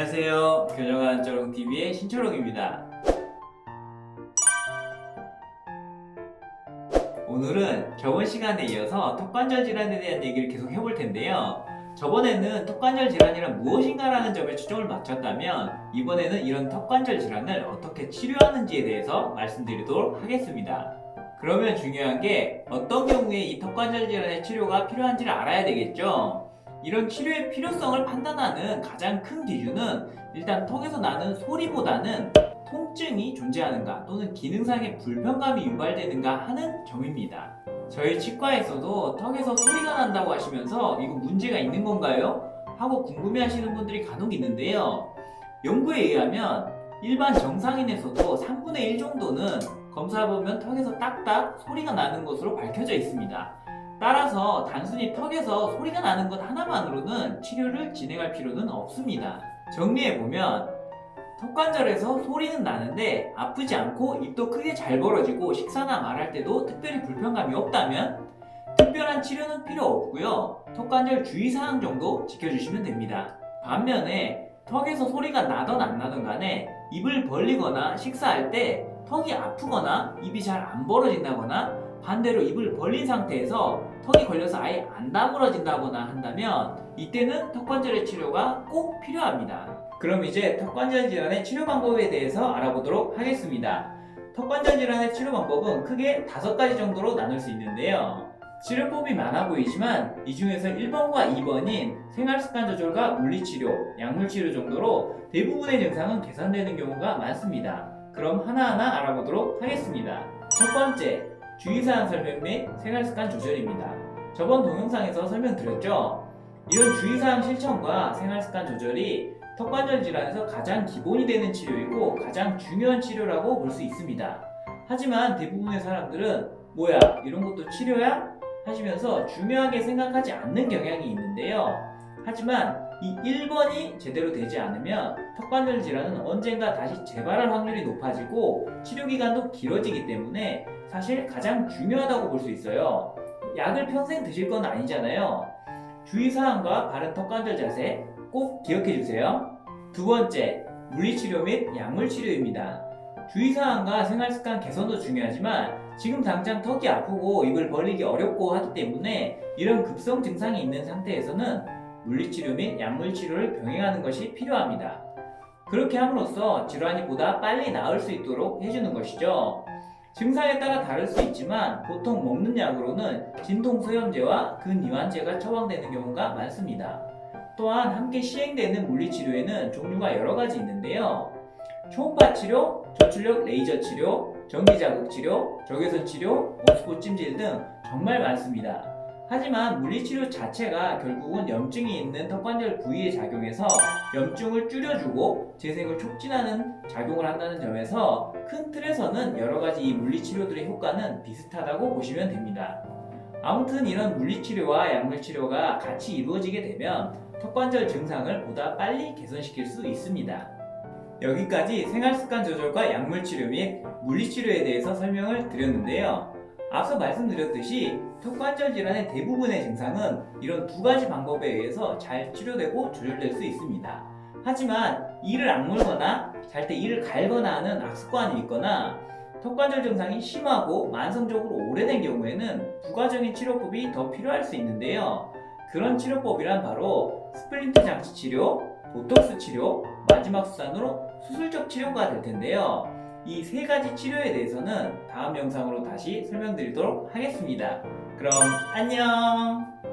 안녕하세요. 교정한 쩌렁TV의 신초롱입니다. 오늘은 저번 시간에 이어서 턱관절 질환에 대한 얘기를 계속 해볼 텐데요. 저번에는 턱관절 질환이란 무엇인가 라는 점에 초점을 맞췄다면 이번에는 이런 턱관절 질환을 어떻게 치료하는지에 대해서 말씀드리도록 하겠습니다. 그러면 중요한 게 어떤 경우에 이 턱관절 질환의 치료가 필요한지를 알아야 되겠죠. 이런 치료의 필요성을 판단하는 가장 큰 기준은 일단 턱에서 나는 소리보다는 통증이 존재하는가 또는 기능상의 불편감이 유발되는가 하는 점입니다. 저희 치과에서도 턱에서 소리가 난다고 하시면서 이거 문제가 있는 건가요? 하고 궁금해 하시는 분들이 간혹 있는데요. 연구에 의하면 일반 정상인에서도 3분의 1 정도는 검사해보면 턱에서 딱딱 소리가 나는 것으로 밝혀져 있습니다. 따라서 단순히 턱에서 소리가 나는 것 하나만으로는 치료를 진행할 필요는 없습니다. 정리해보면 턱관절에서 소리는 나는데 아프지 않고 입도 크게 잘 벌어지고 식사나 말할 때도 특별히 불편감이 없다면 특별한 치료는 필요 없고요. 턱관절 주의사항 정도 지켜주시면 됩니다. 반면에 턱에서 소리가 나던 안 나던 간에 입을 벌리거나 식사할 때 턱이 아프거나 입이 잘 안 벌어진다거나 반대로 입을 벌린 상태에서 턱이 걸려서 아예 안 다물어진다거나 한다면 이때는 턱관절의 치료가 꼭 필요합니다. 그럼 이제 턱관절 질환의 치료 방법에 대해서 알아보도록 하겠습니다. 턱관절 질환의 치료 방법은 크게 5가지 정도로 나눌 수 있는데요. 치료법이 많아 보이지만 이 중에서 1번과 2번인 생활습관 조절과 물리치료, 약물치료 정도로 대부분의 증상은 개선되는 경우가 많습니다. 그럼 하나하나 알아보도록 하겠습니다. 첫 번째, 주의사항 설명 및 생활습관 조절입니다. 저번 동영상에서 설명드렸죠? 이런 주의사항 실천과 생활습관 조절이 턱관절 질환에서 가장 기본이 되는 치료이고 가장 중요한 치료라고 볼 수 있습니다. 하지만 대부분의 사람들은 뭐야 이런 것도 치료야? 하시면서 중요하게 생각하지 않는 경향이 있는데요. 하지만 이 1번이 제대로 되지 않으면 턱관절 질환은 언젠가 다시 재발할 확률이 높아지고 치료기간도 길어지기 때문에 사실 가장 중요하다고 볼 수 있어요. 약을 평생 드실 건 아니잖아요. 주의사항과 바른 턱관절 자세 꼭 기억해주세요. 두 번째, 물리치료 및 약물치료입니다. 주의사항과 생활습관 개선도 중요하지만 지금 당장 턱이 아프고 입을 벌리기 어렵고 하기 때문에 이런 급성 증상이 있는 상태에서는 물리치료 및 약물치료를 병행하는 것이 필요합니다. 그렇게 함으로써 질환이 보다 빨리 나을 수 있도록 해주는 것이죠. 증상에 따라 다를 수 있지만 보통 먹는 약으로는 진통소염제와 근이완제가 처방되는 경우가 많습니다. 또한 함께 시행되는 물리치료에는 종류가 여러 가지 있는데요. 초음파 치료, 저출력 레이저 치료, 전기자극 치료, 적외선 치료, 온수고 찜질 등 정말 많습니다. 하지만 물리치료 자체가 결국은 염증이 있는 턱관절 부위에 작용해서 염증을 줄여주고 재생을 촉진하는 작용을 한다는 점에서 큰 틀에서는 여러가지 이 물리치료들의 효과는 비슷하다고 보시면 됩니다. 아무튼 이런 물리치료와 약물치료가 같이 이루어지게 되면 턱관절 증상을 보다 빨리 개선시킬 수 있습니다. 여기까지 생활습관 조절과 약물치료 및 물리치료에 대해서 설명을 드렸는데요. 앞서 말씀드렸듯이 턱관절 질환의 대부분의 증상은 이런 2가지 방법에 의해서 잘 치료되고 조절될 수 있습니다. 하지만 이를 악물거나 잘 때 이를 갈거나 하는 악습관이 있거나 턱관절 증상이 심하고 만성적으로 오래된 경우에는 부가적인 치료법이 더 필요할 수 있는데요. 그런 치료법이란 바로 스플린트 장치 치료, 보톡스 치료, 마지막 수단으로 수술적 치료가 될 텐데요. 이 3가지 치료에 대해서는 다음 영상으로 다시 설명드리도록 하겠습니다. 그럼 안녕!